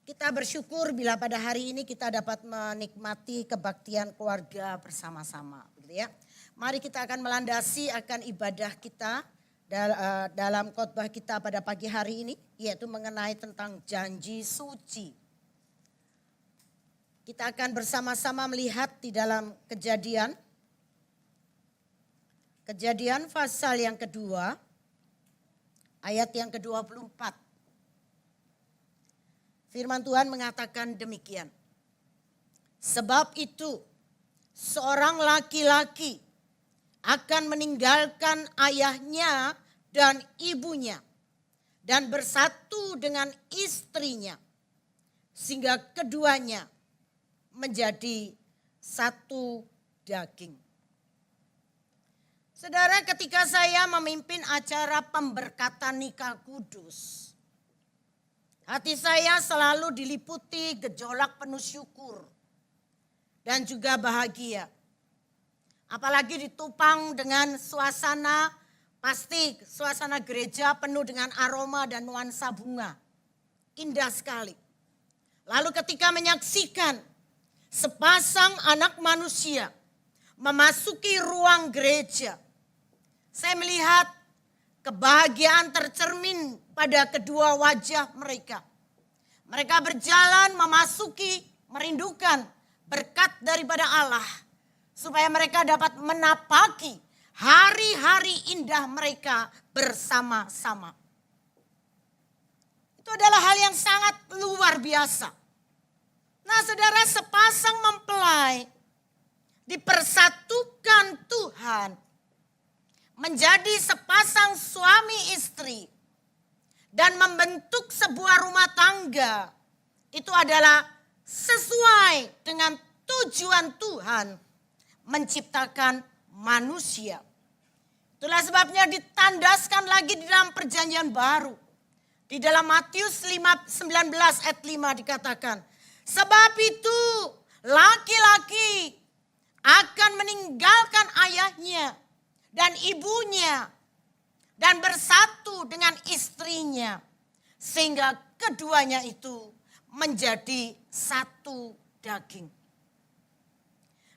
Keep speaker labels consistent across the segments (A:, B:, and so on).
A: Kita bersyukur bila pada hari ini kita dapat menikmati kebaktian keluarga bersama-sama. Gitu ya. Mari kita akan melandasi akan ibadah kita dalam khotbah kita pada pagi hari ini. Yaitu mengenai tentang janji suci. Kita akan bersama-sama melihat di dalam Kejadian. Kejadian pasal yang kedua. Ayat yang ke-24. Firman Tuhan mengatakan demikian. Sebab itu seorang laki-laki akan meninggalkan ayahnya dan ibunya dan bersatu dengan istrinya sehingga keduanya menjadi satu daging. Saudara, ketika saya memimpin acara pemberkatan nikah kudus, hati saya selalu diliputi gejolak penuh syukur dan juga bahagia. Apalagi ditopang dengan suasana, pasti suasana gereja penuh dengan aroma dan nuansa bunga. Indah sekali. Lalu ketika menyaksikan sepasang anak manusia memasuki ruang gereja, saya melihat kebahagiaan tercermin pada kedua wajah mereka. Mereka berjalan memasuki, merindukan berkat daripada Allah. Supaya mereka dapat menapaki hari-hari indah mereka bersama-sama. Itu adalah hal yang sangat luar biasa. Nah saudara, sepasang mempelai dipersatukan Tuhan menjadi sepasang suami istri dan membentuk sebuah rumah tangga, itu adalah sesuai dengan tujuan Tuhan menciptakan manusia. Itulah sebabnya ditandaskan lagi di dalam perjanjian baru. Di dalam Matius 19 ayat 5 dikatakan, sebab itu laki-laki akan meninggalkan ayahnya dan ibunya dan bersatu dengan istrinya sehingga keduanya itu menjadi satu daging.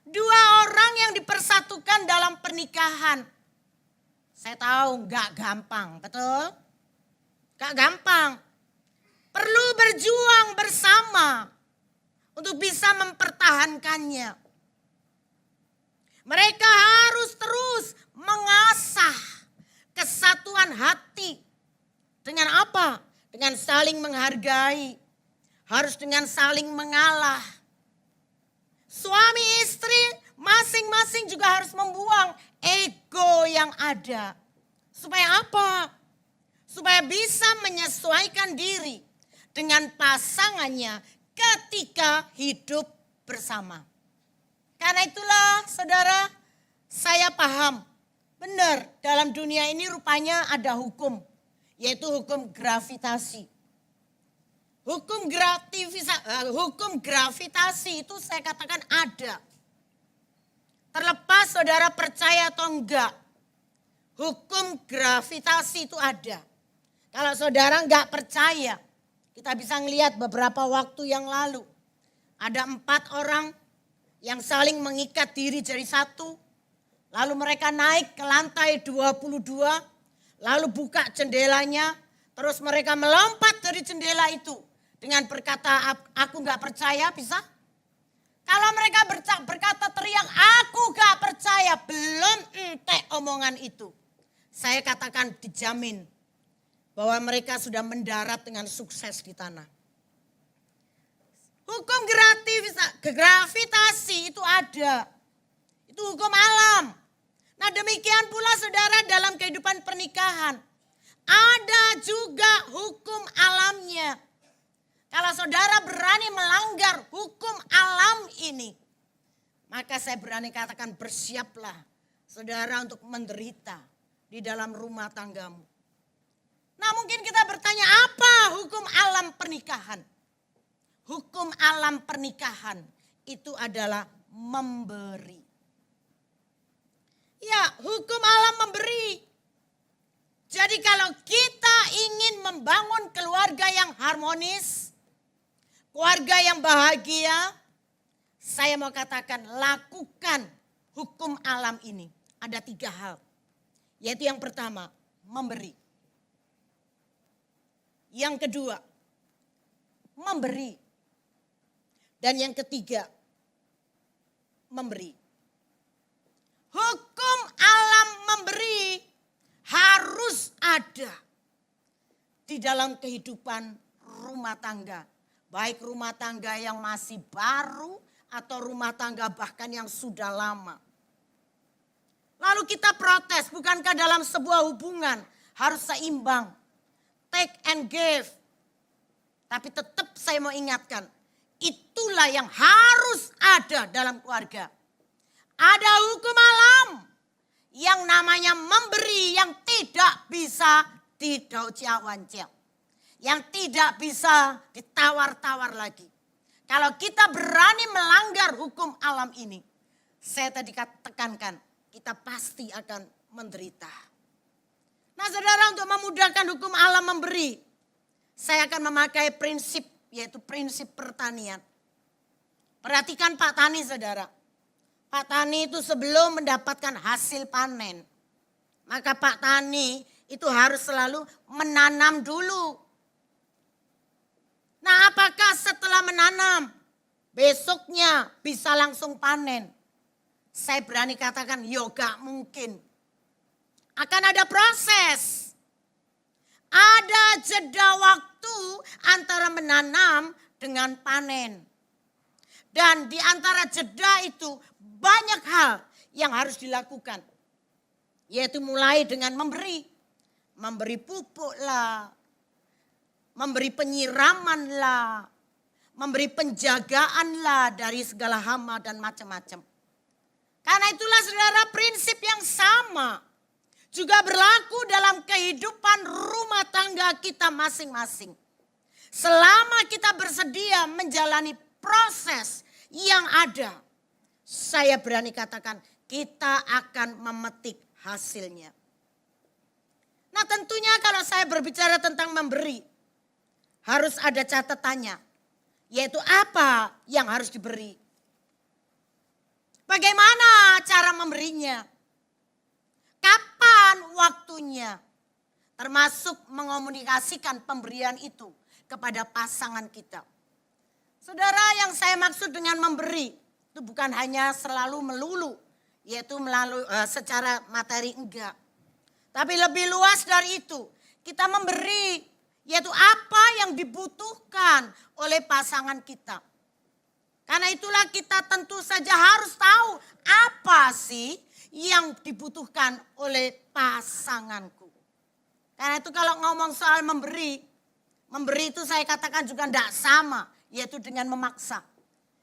A: Dua orang yang dipersatukan dalam pernikahan. Saya tahu gak gampang, betul? Gak gampang. Perlu berjuang bersama untuk bisa mempertahankannya. Mereka harus terus mengasah kesatuan hati. Dengan apa? Dengan saling menghargai. Harus dengan saling mengalah. Suami istri masing-masing juga harus membuang ego yang ada. Supaya apa? Supaya bisa menyesuaikan diri dengan pasangannya ketika hidup bersama. Karena itulah saudara, saya paham benar dalam dunia ini rupanya ada hukum. Yaitu hukum gravitasi. Hukum gravitasi itu saya katakan ada. Terlepas saudara percaya atau enggak, hukum gravitasi itu ada. Kalau saudara enggak percaya, kita bisa ngelihat beberapa waktu yang lalu. Ada 4 orang yang saling mengikat diri jadi satu. Lalu mereka naik ke lantai 22. Lalu buka jendelanya. Terus mereka melompat dari jendela itu. Dengan berkata, aku gak percaya, bisa? Kalau mereka berkata teriak, aku gak percaya, belum entek omongan itu. Saya katakan dijamin bahwa mereka sudah mendarat dengan sukses di tanah. Hukum gravitasi itu ada. Itu hukum alam. Nah demikian pula saudara dalam kehidupan pernikahan. Ada juga hukum alamnya. Kalau saudara berani melanggar hukum alam ini, maka saya berani katakan bersiaplah saudara untuk menderita di dalam rumah tanggamu. Nah mungkin kita bertanya, apa hukum alam pernikahan? Hukum alam pernikahan itu adalah memberi. Ya, hukum alam memberi. Jadi kalau kita ingin membangun keluarga yang harmonis, keluarga yang bahagia, saya mau katakan lakukan hukum alam ini. Ada 3 hal. Yaitu yang pertama, memberi. Yang kedua, memberi. Dan yang ketiga, memberi. Hukum alam memberi harus ada di dalam kehidupan rumah tangga. Baik rumah tangga yang masih baru atau rumah tangga bahkan yang sudah lama. Lalu kita protes, bukankah dalam sebuah hubungan harus seimbang, take and give. Tapi tetap saya mau ingatkan, itulah yang harus ada dalam keluarga. Ada hukum alam yang namanya memberi yang tidak bisa didauciawancel. Yang tidak bisa ditawar-tawar lagi. Kalau kita berani melanggar hukum alam ini, saya tadi tekankan, kita pasti akan menderita. Nah saudara, untuk memudahkan hukum alam memberi, saya akan memakai prinsip, yaitu prinsip pertanian. Perhatikan Pak Tani saudara. Pak Tani itu sebelum mendapatkan hasil panen, maka Pak Tani itu harus selalu menanam dulu. Nah apakah setelah menanam, besoknya bisa langsung panen? Saya berani katakan, gak mungkin. Akan ada proses. Ada jeda waktu antara menanam dengan panen. Dan di antara jeda itu banyak hal yang harus dilakukan. Yaitu mulai dengan memberi. Memberi pupuk lah. Memberi penyiraman lah. Memberi penjagaan lah dari segala hama dan macam-macam. Karena itulah saudara, prinsip yang sama juga berlaku dalam kehidupan rumah tangga kita masing-masing. Selama kita bersedia menjalani proses yang ada, saya berani katakan kita akan memetik hasilnya. Nah tentunya kalau saya berbicara tentang memberi, harus ada catatannya, yaitu apa yang harus diberi. Bagaimana cara memberinya? Kapan waktunya? Termasuk mengomunikasikan pemberian itu kepada pasangan kita. Saudara, yang saya maksud dengan memberi itu bukan hanya selalu melulu, yaitu melalui secara materi, enggak. Tapi lebih luas dari itu, kita memberi, yaitu apa yang dibutuhkan oleh pasangan kita. Karena itulah kita tentu saja harus tahu apa sih yang dibutuhkan oleh pasanganku. Karena itu kalau ngomong soal memberi itu saya katakan juga tidak sama, yaitu dengan memaksa.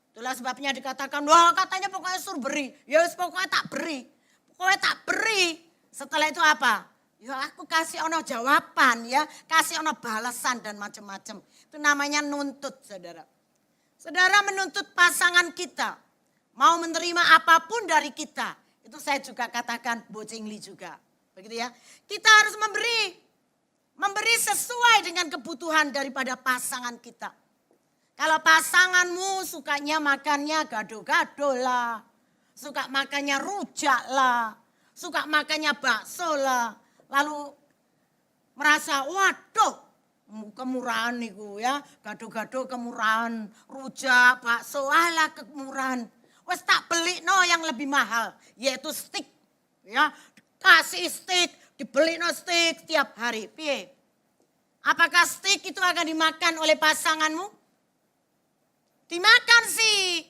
A: Itulah sebabnya dikatakan, wah katanya pokoknya suruh beri. Ya pokoknya tak beri. Pokoknya tak beri. Setelah itu apa? Ya aku kasih ono jawaban ya, kasih ono balasan dan macam-macam. Itu namanya nuntut saudara. Saudara menuntut pasangan kita, mau menerima apapun dari kita. Itu saya juga katakan bocengli juga. Begitu ya. Kita harus memberi. Memberi sesuai dengan kebutuhan daripada pasangan kita. Kalau pasanganmu sukanya makannya gado-gado lah. Suka makannya rujak lah. Suka makannya bakso lah. Lalu merasa waduh. Kemurahan niku ya, gado-gado kemurahan, rujak, bakso, alah kemurahan. Wes tak beli no yang lebih mahal, yaitu steak. Ya, kasih steak, dibeli no steak tiap hari. Piye? Apakah steak itu akan dimakan oleh pasanganmu? Dimakan sih,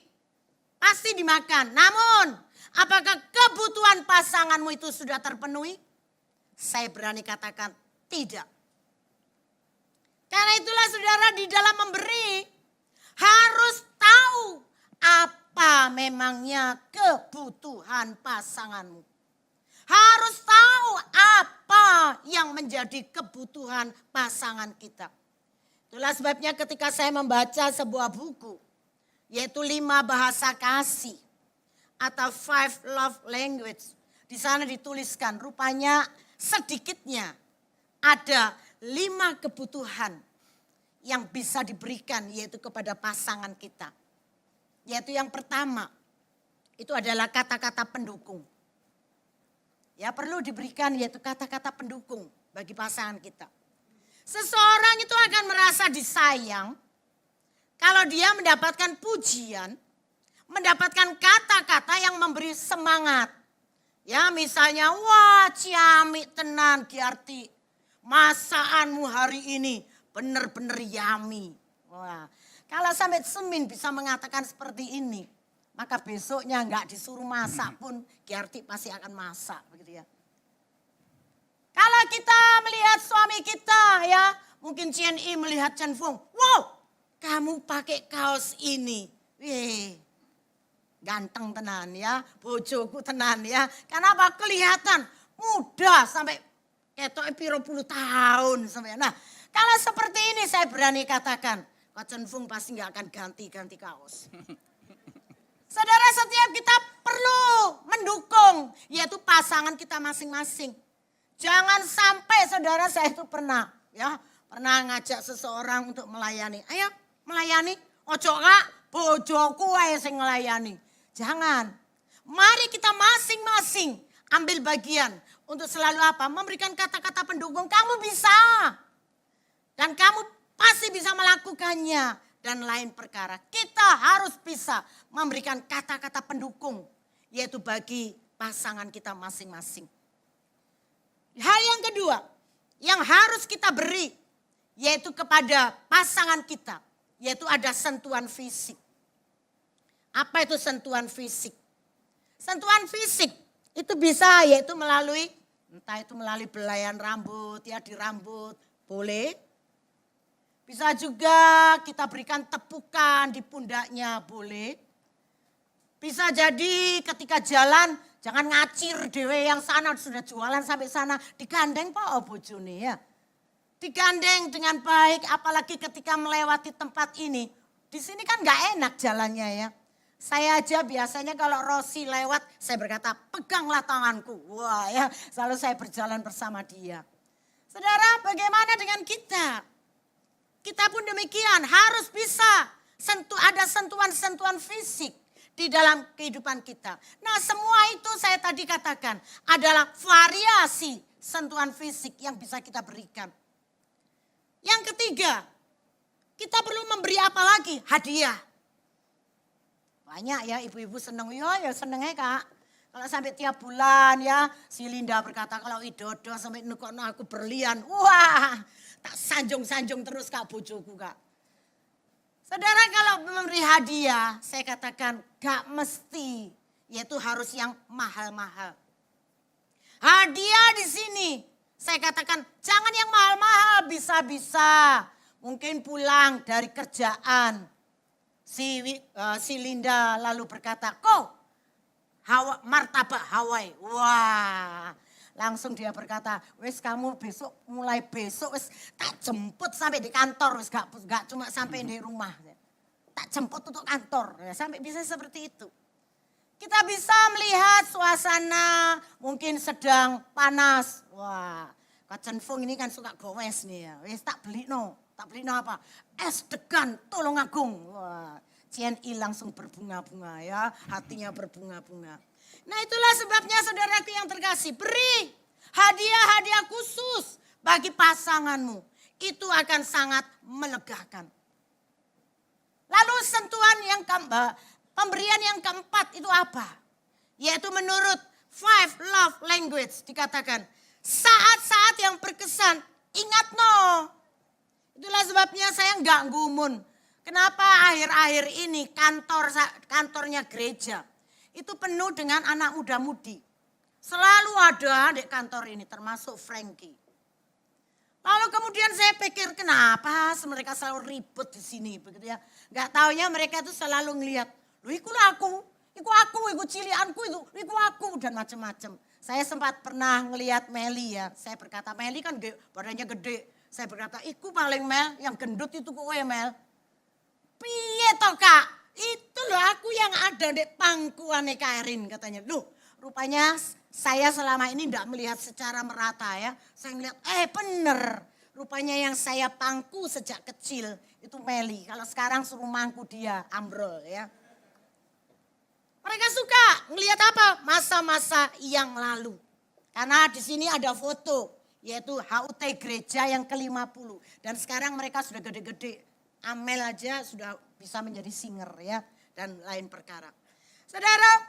A: pasti dimakan. Namun, apakah kebutuhan pasanganmu itu sudah terpenuhi? Saya berani katakan tidak. Karena itulah saudara, di dalam memberi harus tahu apa memangnya kebutuhan pasanganmu. Harus tahu apa yang menjadi kebutuhan pasangan kita. Itulah sebabnya ketika saya membaca sebuah buku, yaitu 5 bahasa kasih atau 5 love language. Di sana dituliskan rupanya sedikitnya ada 5 kebutuhan yang bisa diberikan yaitu kepada pasangan kita. Yaitu yang pertama, itu adalah kata-kata pendukung. Ya perlu diberikan yaitu kata-kata pendukung bagi pasangan kita. Seseorang itu akan merasa disayang kalau dia mendapatkan pujian, mendapatkan kata-kata yang memberi semangat. Ya misalnya, wah ciamik tenan Giarti, masakanmu hari ini benar-benar yummy. Wah, kalau sampai Semin bisa mengatakan seperti ini, maka besoknya enggak disuruh masak pun Giarti pasti akan masak, begitu ya. Kalau kita melihat suami kita ya, mungkin CNI melihat Chen Fung, wow kamu pakai kaos ini, wih ganteng tenan ya, bojoku tenan ya. Kenapa? Kelihatan muda sampai ketok piro puluh tahun sampai. Nah kalau seperti ini saya berani katakan, Pak Chen Fung pasti nggak akan ganti-ganti kaos. Saudara, setiap kita perlu mendukung, yaitu pasangan kita masing-masing. Jangan sampai saudara, saya itu pernah ngajak seseorang untuk melayani. Ayo melayani, ojo kak bojoku wae sing melayani. Jangan. Mari kita masing-masing ambil bagian untuk selalu apa? Memberikan kata-kata pendukung. Kamu bisa. Dan kamu pasti bisa melakukannya. Dan lain perkara. Kita harus bisa memberikan kata-kata pendukung. Yaitu bagi pasangan kita masing-masing. Hal yang kedua yang harus kita beri yaitu kepada pasangan kita, yaitu ada sentuhan fisik. Apa itu sentuhan fisik? Sentuhan fisik itu bisa yaitu melalui, entah itu melalui belayan rambut, ya di rambut, boleh. Bisa juga kita berikan tepukan di pundaknya, boleh. Bisa jadi ketika jalan, jangan ngacir dewe yang sana, sudah jualan sampai sana. Digandeng Pak bojone ya. Digandeng dengan baik, apalagi ketika melewati tempat ini. Di sini kan gak enak jalannya ya. Saya aja biasanya kalau Rosi lewat, saya berkata peganglah tanganku. Wah ya, selalu saya berjalan bersama dia. Saudara, bagaimana dengan kita? Kita pun demikian, harus bisa ada sentuhan-sentuhan fisik di dalam kehidupan kita. Nah semua itu saya tadi katakan adalah variasi sentuhan fisik yang bisa kita berikan. Yang ketiga, kita perlu memberi apa lagi? Hadiah. Banyak ya ibu-ibu seneng, ya senengnya kak. Kalau sampai tiap bulan ya si Linda berkata kalau idodo sampai nukono aku berlian. Wah tak sanjung-sanjung terus kak bojoku kak. Saudara kalau memberi hadiah, saya katakan gak mesti, yaitu harus yang mahal-mahal. Hadiah di sini, saya katakan jangan yang mahal-mahal, bisa-bisa. Mungkin pulang dari kerjaan, si Linda lalu berkata, kok martabak Hawaii, wah. Langsung dia berkata, wes kamu mulai besok wes tak jemput sampai di kantor, wes gak cuma sampai di rumah. Tak jemput untuk kantor, ya, sampai bisa seperti itu. Kita bisa melihat suasana mungkin sedang panas. Wah, Kak Chen Fung ini kan suka gowes nih ya. Wes tak beli no apa? Es degan tolong agung. Wah, CNI langsung berbunga-bunga ya, hatinya berbunga-bunga. Nah itulah sebabnya saudaraku yang terkasih, beri hadiah-hadiah khusus bagi pasanganmu. Itu akan sangat melegakan. Lalu sentuhan yang pemberian yang keempat itu apa? Yaitu menurut 5 love language dikatakan, saat-saat yang berkesan, ingat no. Itulah sebabnya saya enggak gumun. Kenapa akhir-akhir ini kantornya gereja itu penuh dengan anak muda-mudi. Selalu ada di kantor ini termasuk Frankie. Lalu kemudian saya pikir kenapa mereka selalu ribut di sini begitu ya. Enggak taunya mereka itu selalu ngelihat, "Loh iku aku, cilianku iku aku," dan macam-macam. Saya sempat pernah ngelihat Meli ya. Saya berkata, "Meli kan badannya gede." Saya berkata, "Iku paling Mel, yang gendut itu kowe Mel." "Piye toh Kak? Itu loh aku yang ada di pangkuane Kairin," katanya. Loh rupanya saya selama ini tidak melihat secara merata ya. Saya melihat bener rupanya yang saya pangku sejak kecil itu Meli. Kalau sekarang suruh mangku dia, ambrol ya. Mereka suka ngelihat apa? Masa-masa yang lalu. Karena di sini ada foto, yaitu HUT gereja yang ke-50. Dan sekarang mereka sudah gede-gede. Amel aja sudah bisa menjadi singer ya, dan lain perkara. Saudara,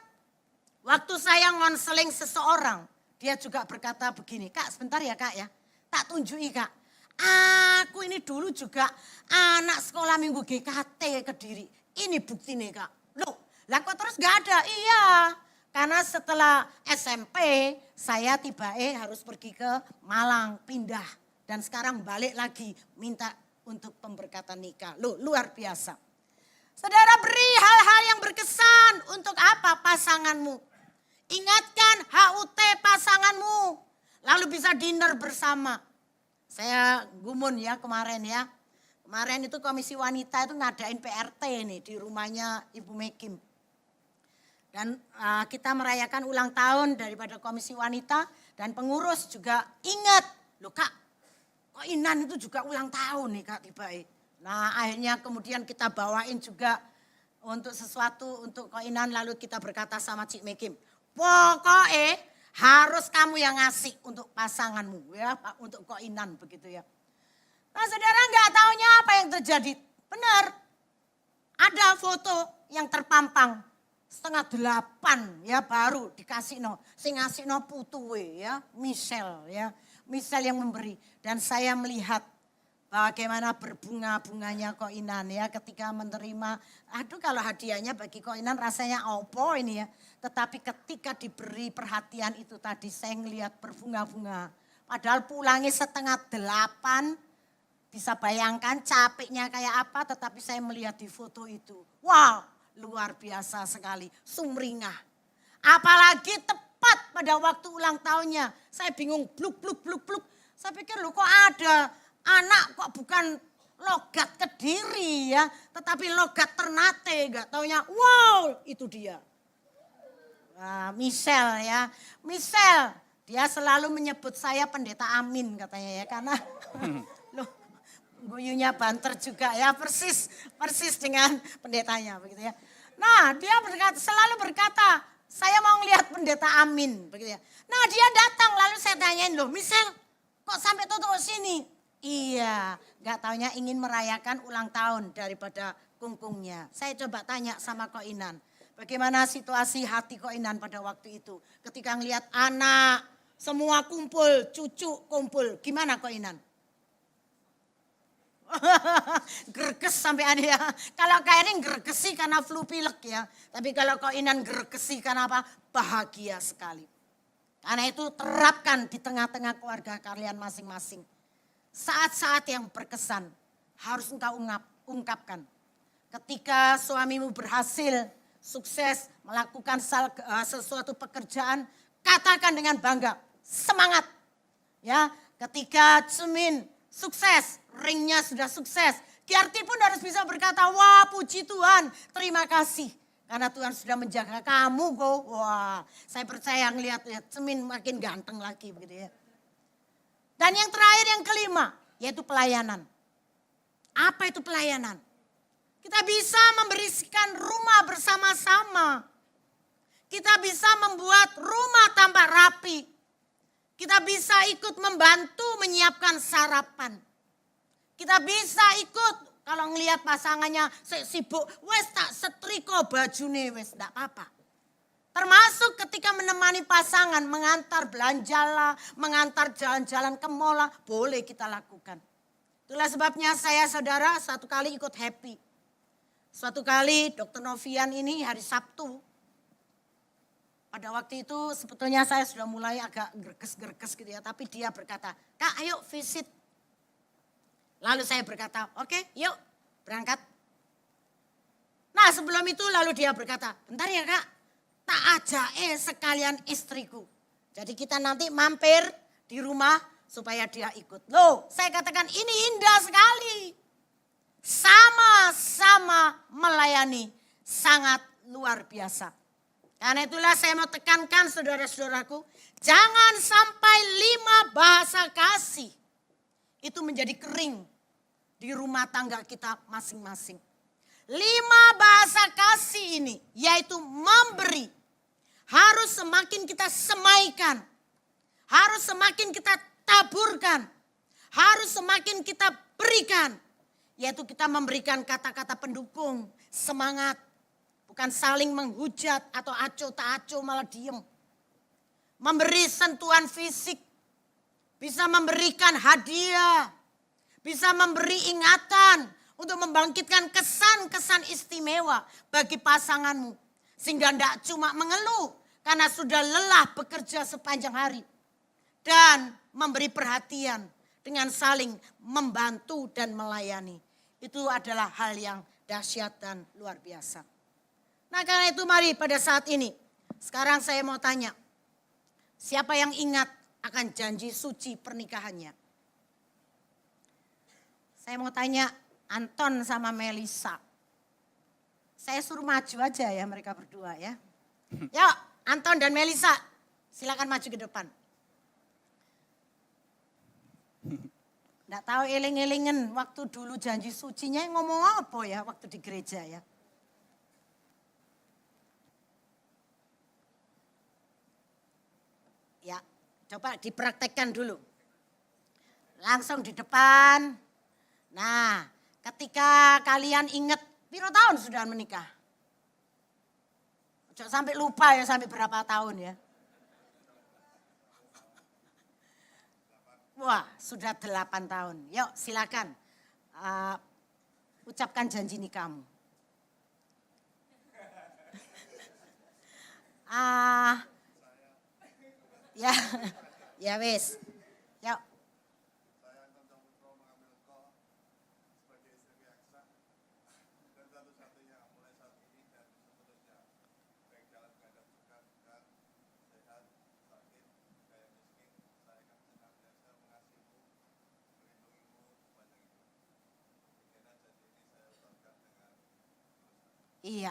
A: waktu saya ngonseling seseorang, dia juga berkata begini, Kak sebentar ya Kak ya, tak tunjuki Kak. Aku ini dulu juga anak sekolah minggu GKT Kediri. Ini bukti nih Kak. Loh, lah kok terus gak ada? Iya, karena setelah SMP saya harus pergi ke Malang, pindah. Dan sekarang balik lagi minta untuk pemberkatan nikah. Loh, luar biasa. Saudara, beri hal-hal yang berkesan untuk apa? Pasanganmu. Ingatkan HUT pasanganmu. Lalu bisa dinner bersama. Saya gumun ya kemarin ya. Kemarin itu Komisi Wanita itu ngadain PRT nih di rumahnya Ibu Mekim. Dan kita merayakan ulang tahun daripada Komisi Wanita dan pengurus juga ingat. Loh Kak, kok Inan itu juga ulang tahun nih Kak tiba-tiba. Nah akhirnya kemudian kita bawain juga untuk sesuatu untuk Ko Inan, lalu kita berkata sama Cik Mekim. Pokoknya harus kamu yang ngasih untuk pasanganmu ya, untuk Ko Inan begitu ya. Nah saudara nggak taunya apa yang terjadi. Benar, ada foto yang terpampang 7:30 ya baru dikasih no. Sing ngasih no putuwe ya, Michelle ya. Michelle yang memberi. Dan saya melihat bagaimana berbunga-bunganya Ko Inan ya ketika menerima. Aduh kalau hadiahnya bagi Ko Inan rasanya opo ini ya. Tetapi ketika diberi perhatian itu tadi saya ngelihat berbunga-bunga. Padahal pulangnya 7:30, bisa bayangkan capeknya kayak apa. Tetapi saya melihat di foto itu. Wow, luar biasa sekali, sumringah. Apalagi tepat pada waktu ulang tahunnya. Saya bingung, bluk. Saya pikir loh kok ada anak kok bukan logat Kediri ya. Tetapi logat Ternate, gak taunya wow itu dia. Michelle ya. Michelle, dia selalu menyebut saya pendeta Amin katanya ya. Karena loh guyunya banter juga ya, persis dengan pendetanya begitu ya. Nah dia selalu berkata, saya mau ngelihat pendeta Amin begitu ya. Nah dia datang lalu saya tanyain loh, Michelle kok sampai tutup sini? Iya, gak taunya ingin merayakan ulang tahun daripada kungkungnya. Saya coba tanya sama Ko Inan, bagaimana situasi hati Ko Inan pada waktu itu? Ketika ngelihat anak semua kumpul, cucu kumpul, gimana Ko Inan? Greges sampai ada ya. Kalau Kairin gregesi karena flu pilek ya. Tapi kalau Ko Inan gregesi karena apa? Bahagia sekali. Karena itu terapkan di tengah-tengah keluarga kalian masing-masing. Saat-saat yang berkesan harus engkau ungkapkan. Ketika suamimu berhasil, sukses melakukan sesuatu pekerjaan, katakan dengan bangga, semangat. Ya, ketika Cemin sukses, ringnya sudah sukses. Kiarti pun harus bisa berkata, wah puji Tuhan, terima kasih. Karena Tuhan sudah menjaga kamu kok. Wah, saya percaya ngelihat Cemin makin ganteng lagi begitu ya. Dan yang terakhir yang kelima, yaitu pelayanan. Apa itu pelayanan? Kita bisa membersihkan rumah bersama-sama. Kita bisa membuat rumah tampak rapi. Kita bisa ikut membantu menyiapkan sarapan. Kita bisa ikut kalau ngelihat pasangannya sibuk, wes tak setrika bajune wes enggak apa-apa. Termasuk ketika menemani pasangan, mengantar belanjalah, mengantar jalan-jalan ke mall, boleh kita lakukan. Itulah sebabnya saya saudara satu kali ikut happy. Suatu kali Dr. Novian ini hari Sabtu. Pada waktu itu sebetulnya saya sudah mulai agak gerges-gerges gitu ya. Tapi dia berkata, Kak ayo visit. Lalu saya berkata, oke, yuk berangkat. Nah sebelum itu lalu dia berkata, bentar ya Kak, tak ajak sekalian istriku. Jadi kita nanti mampir di rumah supaya dia ikut. Loh saya katakan ini indah sekali. Sama-sama melayani, sangat luar biasa. Karena itulah saya mau tekankan saudara-saudaraku, jangan sampai 5 bahasa kasih itu menjadi kering di rumah tangga kita masing-masing. 5 bahasa kasih ini yaitu memberi. Harus semakin kita semaikan. Harus semakin kita taburkan. Harus semakin kita berikan. Yaitu kita memberikan kata-kata pendukung, semangat. Bukan saling menghujat atau aco tak aco malah diem. Memberi sentuhan fisik. Bisa memberikan hadiah. Bisa memberi ingatan. Untuk membangkitkan kesan-kesan istimewa bagi pasanganmu. Sehingga tidak cuma mengeluh karena sudah lelah bekerja sepanjang hari. Dan memberi perhatian dengan saling membantu dan melayani. Itu adalah hal yang dahsyat dan luar biasa. Nah karena itu mari pada saat ini. Sekarang saya mau tanya. Siapa yang ingat akan janji suci pernikahannya? Saya mau tanya Anton sama Melisa. Saya suruh maju aja ya mereka berdua ya. Yuk Anton dan Melisa silakan maju ke depan. Nggak tahu eling-elingen waktu dulu janji sucinya ngomong apa ya waktu di gereja ya. Ya coba dipraktekkan dulu. Langsung di depan. Nah ketika kalian ingat, piro tahun sudah menikah? Jangan sampai lupa ya sampai berapa tahun ya. Wah sudah 8 tahun. Yuk silakan ucapkan janji nikahmu. Ya, ya wes. Yuk. Iya,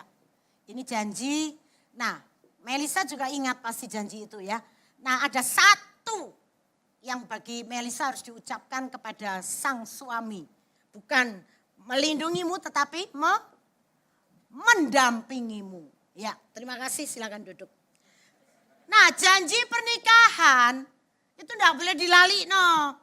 A: ini janji. Nah, Melisa juga ingat pasti janji itu ya. Nah, ada satu yang bagi Melisa harus diucapkan kepada sang suami. Bukan melindungimu tetapi mendampingimu. Ya, terima kasih silakan duduk. Nah, janji pernikahan itu enggak boleh dilali no.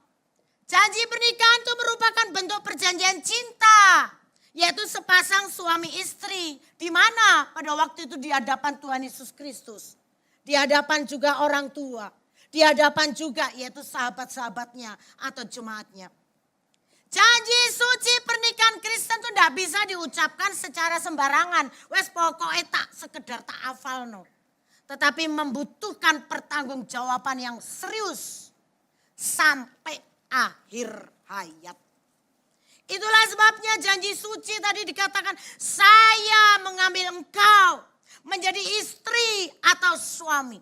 A: Janji pernikahan itu merupakan bentuk perjanjian cinta. Yaitu sepasang suami istri. Di mana pada waktu itu di hadapan Tuhan Yesus Kristus. Di hadapan juga orang tua. Di hadapan juga yaitu sahabat-sahabatnya atau jemaatnya. Janji suci pernikahan Kristen itu tidak bisa diucapkan secara sembarangan. Wes pokoknya tak sekedar tak hafal no. Tetapi membutuhkan pertanggungjawaban yang serius. Sampai akhir hayat. Itulah sebabnya janji suci tadi dikatakan saya mengambil engkau menjadi istri atau suami.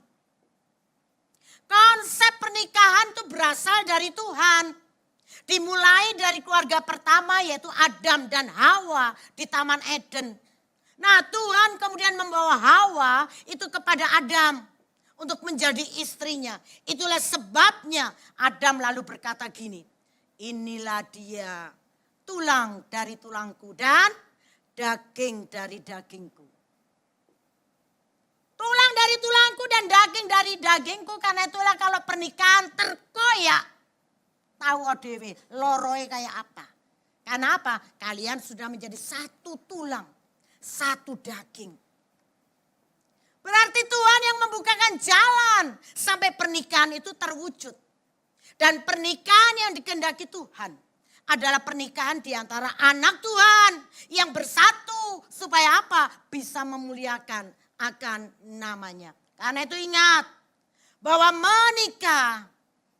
A: Konsep pernikahan itu berasal dari Tuhan. Dimulai dari keluarga pertama yaitu Adam dan Hawa di Taman Eden. Nah Tuhan kemudian membawa Hawa itu kepada Adam untuk menjadi istrinya. Itulah sebabnya Adam lalu berkata gini, inilah dia. Tulang dari tulangku dan daging dari dagingku. Tulang dari tulangku dan daging dari dagingku. Karena itulah kalau pernikahan terkoyak. Tahu odewe loroe kayak apa. Karena apa? Kalian sudah menjadi satu tulang. Satu daging. Berarti Tuhan yang membukakan jalan. Sampai pernikahan itu terwujud. Dan pernikahan yang dikehendaki Tuhan adalah pernikahan di antara anak Tuhan yang bersatu supaya apa? Bisa memuliakan akan namanya. Karena itu ingat bahwa menikah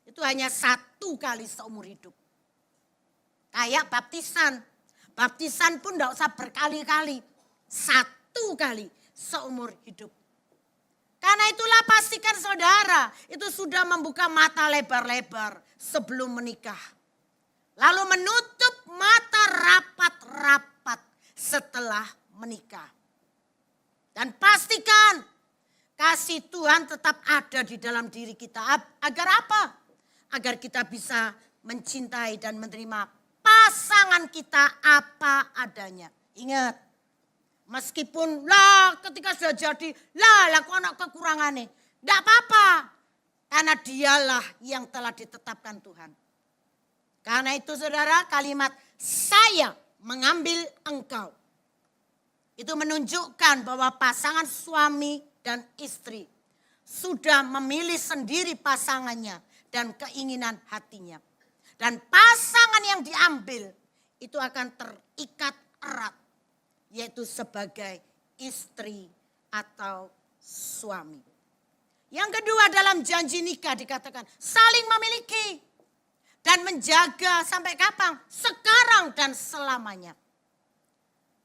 A: itu hanya satu kali seumur hidup. Kayak baptisan. Baptisan pun tidak usah berkali-kali. Satu kali seumur hidup. Karena itulah pastikan saudara itu sudah membuka mata lebar-lebar sebelum menikah. Lalu menutup mata rapat-rapat setelah menikah. Dan pastikan kasih Tuhan tetap ada di dalam diri kita. Agar apa? Agar kita bisa mencintai dan menerima pasangan kita apa adanya. Ingat, meskipun ketika sudah jadi, kok ada kekurangannya. Tidak apa-apa, karena dialah yang telah ditetapkan Tuhan. Karena itu saudara, kalimat saya mengambil engkau. Itu menunjukkan bahwa pasangan suami dan istri sudah memilih sendiri pasangannya dan keinginan hatinya. Dan pasangan yang diambil itu akan terikat erat, yaitu sebagai istri atau suami. Yang kedua, dalam janji nikah dikatakan saling memiliki dan menjaga sampai kapan? Sekarang dan selamanya.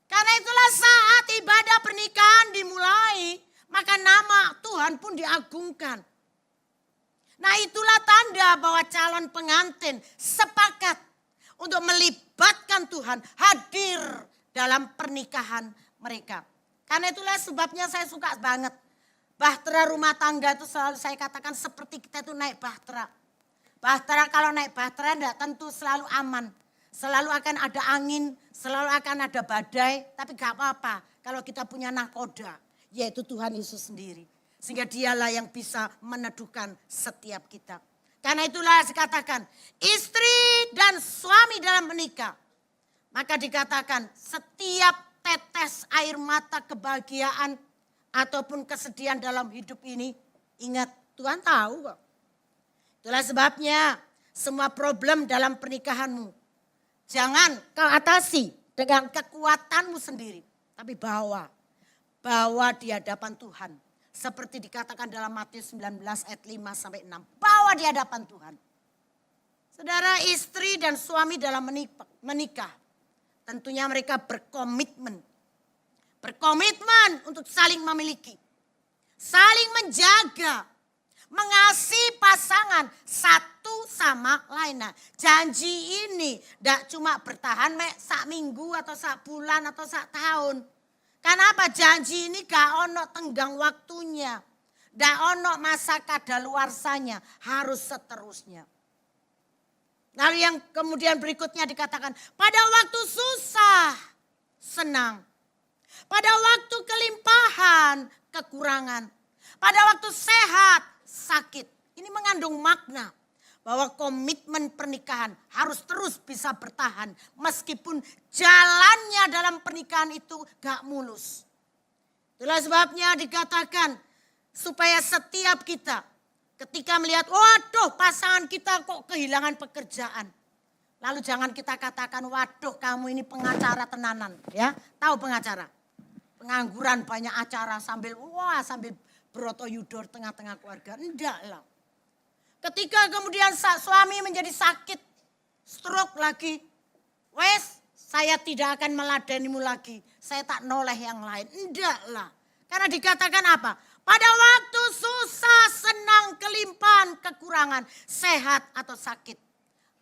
A: Karena itulah saat ibadah pernikahan dimulai, maka nama Tuhan pun diagungkan. Nah, itulah tanda bahwa calon pengantin sepakat untuk melibatkan Tuhan hadir dalam pernikahan mereka. Karena itulah sebabnya saya suka banget. Bahtera rumah tangga itu selalu saya katakan seperti kita itu naik bahtera. Bahtera, kalau naik bahtera tidak tentu selalu aman. Selalu akan ada angin, selalu akan ada badai. Tapi gak apa-apa kalau kita punya nahkoda, yaitu Tuhan Yesus sendiri. Sehingga dialah yang bisa meneduhkan setiap kita. Karena itulah dikatakan istri dan suami dalam menikah. Maka dikatakan setiap tetes air mata kebahagiaan ataupun kesedihan dalam hidup ini, ingat Tuhan tahu kok. Itulah sebabnya semua problem dalam pernikahanmu jangan kau atasi dengan kekuatanmu sendiri. Tapi bawa di hadapan Tuhan. Seperti dikatakan dalam Matius 19 ayat 5 sampai 6. Bawa di hadapan Tuhan. Saudara, istri dan suami dalam menikah. Tentunya mereka berkomitmen. Berkomitmen untuk saling memiliki. Saling menjaga. Mengasihi pasangan satu sama lain. Nah, janji ini tidak cuma bertahan sak minggu atau sak bulan atau sak tahun. Kenapa? Janji ini gak ono tenggang waktunya. Gak ono masa kadaluarsanya. Harus seterusnya. Lalu yang kemudian berikutnya dikatakan, pada waktu susah, senang. Pada waktu kelimpahan, kekurangan. Pada waktu sehat, sakit. Ini mengandung makna bahwa komitmen pernikahan harus terus bisa bertahan. Meskipun jalannya dalam pernikahan itu gak mulus. Itulah sebabnya dikatakan supaya setiap kita ketika melihat, waduh pasangan kita kok kehilangan pekerjaan. Lalu jangan kita katakan, waduh kamu ini pengacara tenanan. Ya, tahu pengacara? Pengangguran banyak acara sambil beroto yudor tengah-tengah keluarga. Enggak lah. Ketika kemudian suami menjadi sakit, stroke lagi. Wes, saya tidak akan meladenimu lagi. Saya tak noleh yang lain. Enggak lah. Karena dikatakan apa? Pada waktu susah, senang, kelimpahan, kekurangan, sehat atau sakit.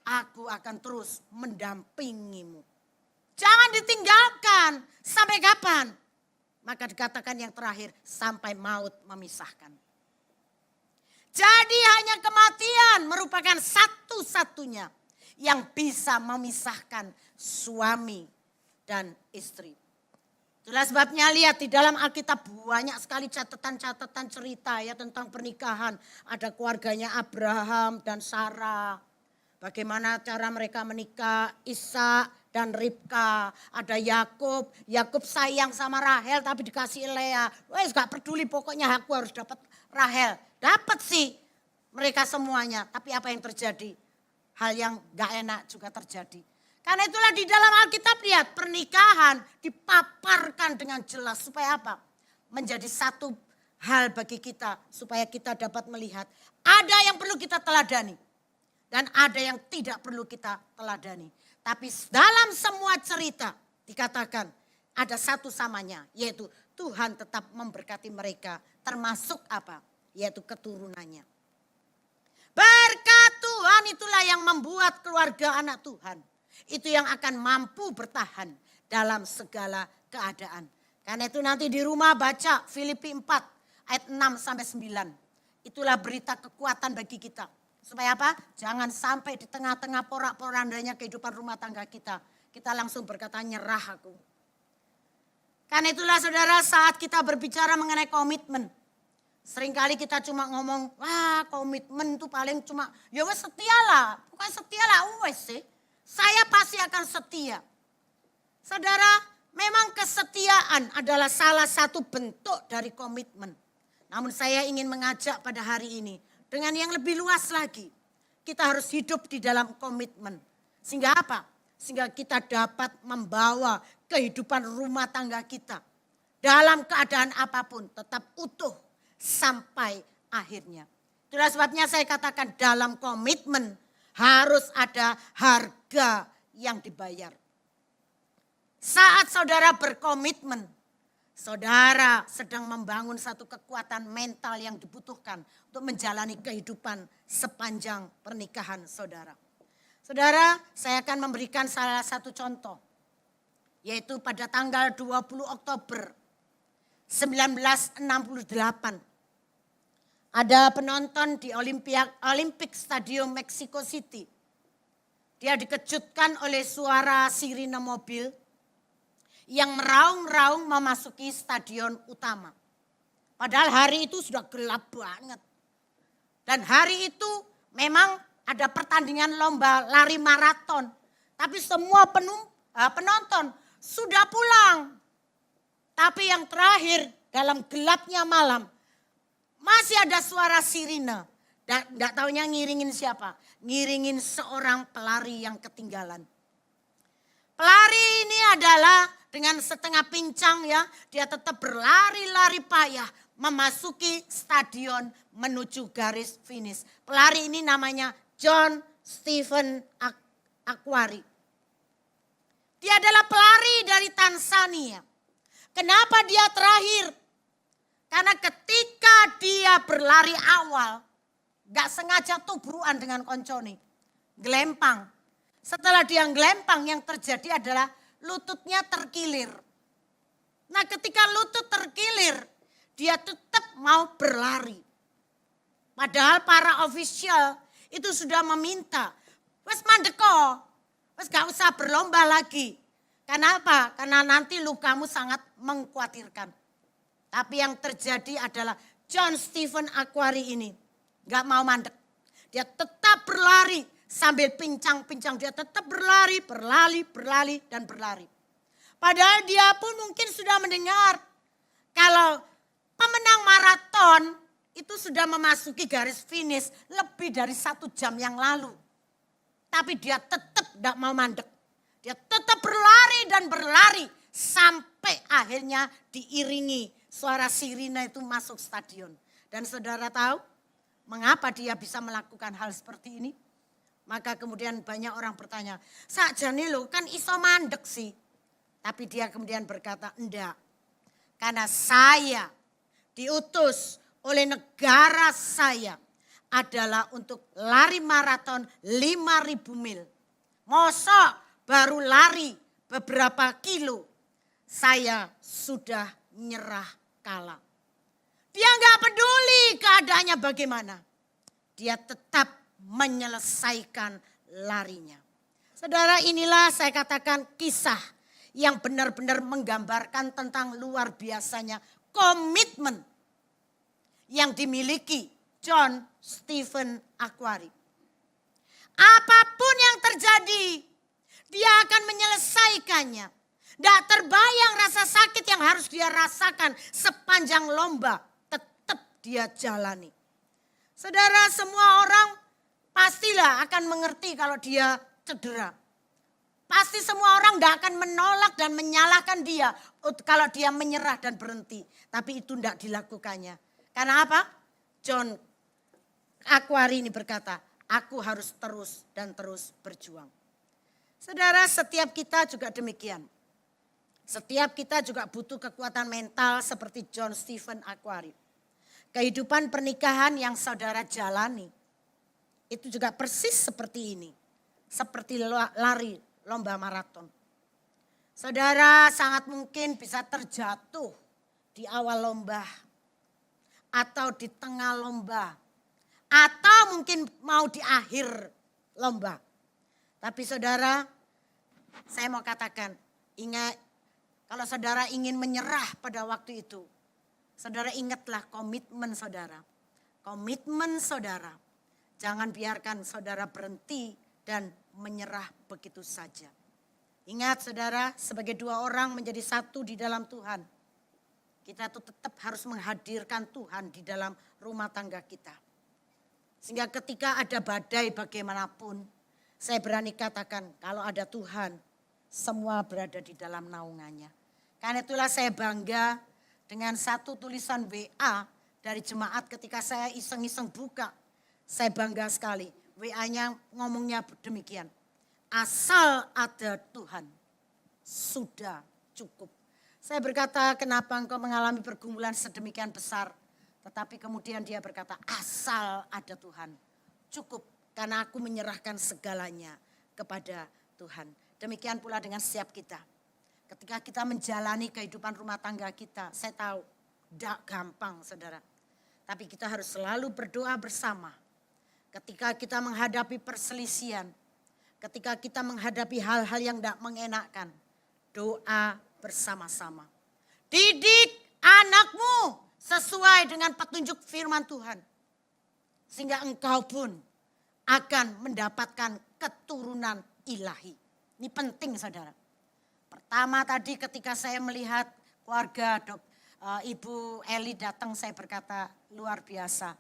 A: Aku akan terus mendampingimu. Jangan ditinggalkan. Sampai kapan? Maka dikatakan yang terakhir, sampai maut memisahkan. Jadi hanya kematian merupakan satu-satunya yang bisa memisahkan suami dan istri. Itulah sebabnya lihat di dalam Alkitab banyak sekali catatan-catatan cerita ya tentang pernikahan. Ada keluarganya Abraham dan Sarah. Bagaimana cara mereka menikah, Ishak dan Ribka. Ada Yakub sayang sama Rahel tapi dikasih Lea. Wes gak peduli pokoknya aku harus dapat Rahel. Dapat sih mereka semuanya. Tapi apa yang terjadi? Hal yang gak enak juga terjadi. Karena itulah di dalam Alkitab lihat pernikahan dipaparkan dengan jelas. Supaya apa? Menjadi satu hal bagi kita. Supaya kita dapat melihat. Ada yang perlu kita teladani. Dan ada yang tidak perlu kita teladani. Tapi dalam semua cerita dikatakan ada satu samanya. Yaitu Tuhan tetap memberkati mereka. Termasuk apa? Yaitu keturunannya. Berkat Tuhan itulah yang membuat keluarga anak Tuhan. Itu yang akan mampu bertahan dalam segala keadaan. Karena itu nanti di rumah baca Filipi 4 ayat 6 sampai 9. Itulah berita kekuatan bagi kita. Supaya apa? Jangan sampai di tengah-tengah porak-porandanya kehidupan rumah tangga kita. Kita langsung berkata nyerah aku. Karena itulah saudara saat kita berbicara mengenai komitmen. Seringkali kita cuma ngomong, wah komitmen itu paling cuma, ya wes setialah. Bukan setialah, wes sih. Saya pasti akan setia. Saudara, memang kesetiaan adalah salah satu bentuk dari komitmen. Namun saya ingin mengajak pada hari ini dengan yang lebih luas lagi. Kita harus hidup di dalam komitmen. Sehingga apa? Sehingga kita dapat membawa kehidupan rumah tangga kita. Dalam keadaan apapun tetap utuh sampai akhirnya. Itulah sebabnya saya katakan dalam komitmen harus ada harga yang dibayar. Saat saudara berkomitmen, saudara sedang membangun satu kekuatan mental yang dibutuhkan untuk menjalani kehidupan sepanjang pernikahan saudara. Saudara, saya akan memberikan salah satu contoh, yaitu pada tanggal 20 Oktober 1968. Ada penonton di Olympic Stadium Mexico City. Dia dikejutkan oleh suara sirine mobil yang meraung-raung memasuki stadion utama. Padahal hari itu sudah gelap banget. Dan hari itu memang ada pertandingan lomba lari maraton. Tapi semua penonton sudah pulang. Tapi yang terakhir dalam gelapnya malam masih ada suara sirine. Dan enggak taunya ngiringin siapa? Ngiringin seorang pelari yang ketinggalan. Pelari ini adalah dengan setengah pincang ya, dia tetap berlari-lari payah memasuki stadion menuju garis finish. Pelari ini namanya John Stephen Akhwari. Dia adalah pelari dari Tanzania. Kenapa dia terakhir? Karena ketika dia berlari awal, gak sengaja tubruan dengan koncone, gelempang. Setelah dia gelempang yang terjadi adalah lututnya terkilir. Nah ketika lutut terkilir, dia tetap mau berlari. Padahal para ofisial itu sudah meminta, wes mandeko, wes gak usah berlomba lagi. Kenapa? Karena nanti lukamu sangat mengkhawatirkan. Tapi yang terjadi adalah John Stephen Akhwari ini gak mau mandek. Dia tetap berlari. Sambil pincang-pincang dia tetap berlari, dan berlari. Padahal dia pun mungkin sudah mendengar kalau pemenang maraton itu sudah memasuki garis finish lebih dari 1 jam yang lalu. Tapi dia tetap tidak mau mandek. Dia tetap berlari sampai akhirnya diiringi suara sirine itu masuk stadion. Dan saudara tahu mengapa dia bisa melakukan hal seperti ini? Maka kemudian banyak orang bertanya, sakjane lho kan iso mandek sih. Tapi dia kemudian berkata, enggak. Karena saya diutus oleh negara saya adalah untuk lari maraton 5.000 mil. Mosok baru lari beberapa kilo, saya sudah nyerah kalah. Dia enggak peduli keadaannya bagaimana. Dia tetap menyelesaikan larinya. Saudara, inilah saya katakan kisah yang benar-benar menggambarkan tentang luar biasanya komitmen yang dimiliki John Stephen Akhwari. Apapun yang terjadi, dia akan menyelesaikannya. Tidak terbayang rasa sakit yang harus dia rasakan sepanjang lomba, tetap dia jalani. Saudara, semua orang pastilah akan mengerti kalau dia cedera. Pasti semua orang tidak akan menolak dan menyalahkan dia kalau dia menyerah dan berhenti. Tapi itu tidak dilakukannya. Karena apa? John Akhwari ini berkata, aku harus terus dan terus berjuang. Saudara, setiap kita juga demikian. Setiap kita juga butuh kekuatan mental seperti John Stephen Akhwari. Kehidupan pernikahan yang saudara jalani itu juga persis seperti ini. Seperti lari lomba maraton. Saudara sangat mungkin bisa terjatuh di awal lomba. Atau di tengah lomba. Atau mungkin mau di akhir lomba. Tapi saudara, saya mau katakan, ingat kalau saudara ingin menyerah pada waktu itu, saudara ingatlah komitmen saudara. Komitmen saudara. Jangan biarkan saudara berhenti dan menyerah begitu saja. Ingat saudara, sebagai dua orang menjadi satu di dalam Tuhan. Kita tuh tetap harus menghadirkan Tuhan di dalam rumah tangga kita. Sehingga ketika ada badai bagaimanapun, saya berani katakan kalau ada Tuhan, semua berada di dalam naungannya. Karena itulah saya bangga dengan satu tulisan WA dari jemaat ketika saya iseng-iseng buka. Saya bangga sekali. WA-nya ngomongnya demikian. Asal ada Tuhan, sudah cukup. Saya berkata, kenapa engkau mengalami pergumulan sedemikian besar? Tetapi kemudian dia berkata, asal ada Tuhan, cukup. Karena aku menyerahkan segalanya kepada Tuhan. Demikian pula dengan setiap kita. Ketika kita menjalani kehidupan rumah tangga kita, saya tahu tidak gampang saudara. Tapi kita harus selalu berdoa bersama. Ketika kita menghadapi perselisihan, ketika kita menghadapi hal-hal yang tidak mengenakan, doa bersama-sama. Didik anakmu sesuai dengan petunjuk firman Tuhan. Sehingga engkau pun akan mendapatkan keturunan ilahi. Ini penting saudara. Pertama tadi ketika saya melihat keluarga Ibu Eli datang, saya berkata luar biasa.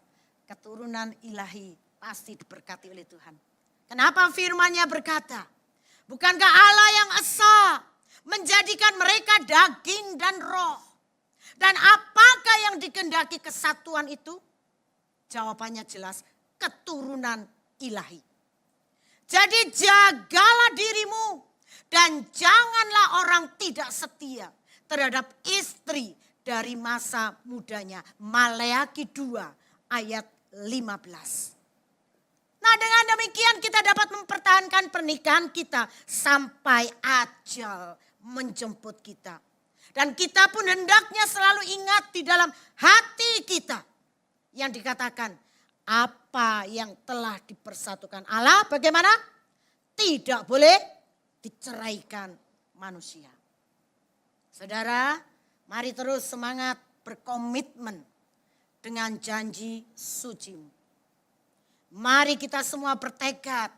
A: Keturunan ilahi pasti diberkati oleh Tuhan. Kenapa firman-Nya berkata, bukankah Allah yang esa menjadikan mereka daging dan roh? Dan apakah yang dikehendaki kesatuan itu? Jawabannya jelas, keturunan ilahi. Jadi jagalah dirimu dan janganlah orang tidak setia terhadap istri dari masa mudanya. Maleakhi 2 ayat 15. Nah dengan demikian kita dapat mempertahankan pernikahan kita sampai ajal menjemput kita. Dan kita pun hendaknya selalu ingat di dalam hati kita yang dikatakan apa yang telah dipersatukan Allah bagaimana? Tidak boleh diceraikan manusia. Saudara, mari terus semangat berkomitmen dengan janji sucimu. Mari kita semua bertekad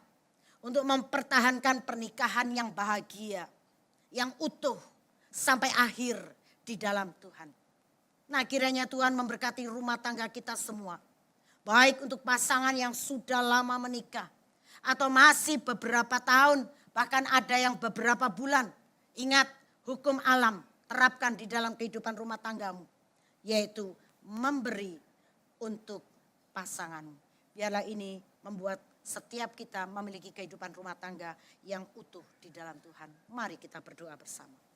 A: untuk mempertahankan pernikahan yang bahagia, yang utuh sampai akhir di dalam Tuhan. Nah kiranya Tuhan memberkati rumah tangga kita semua. Baik untuk pasangan yang sudah lama menikah atau masih beberapa tahun, bahkan ada yang beberapa bulan. Ingat hukum alam terapkan di dalam kehidupan rumah tanggamu, yaitu memberi untuk pasanganmu. Biarlah ini membuat setiap kita memiliki kehidupan rumah tangga yang utuh di dalam Tuhan. Mari kita berdoa bersama.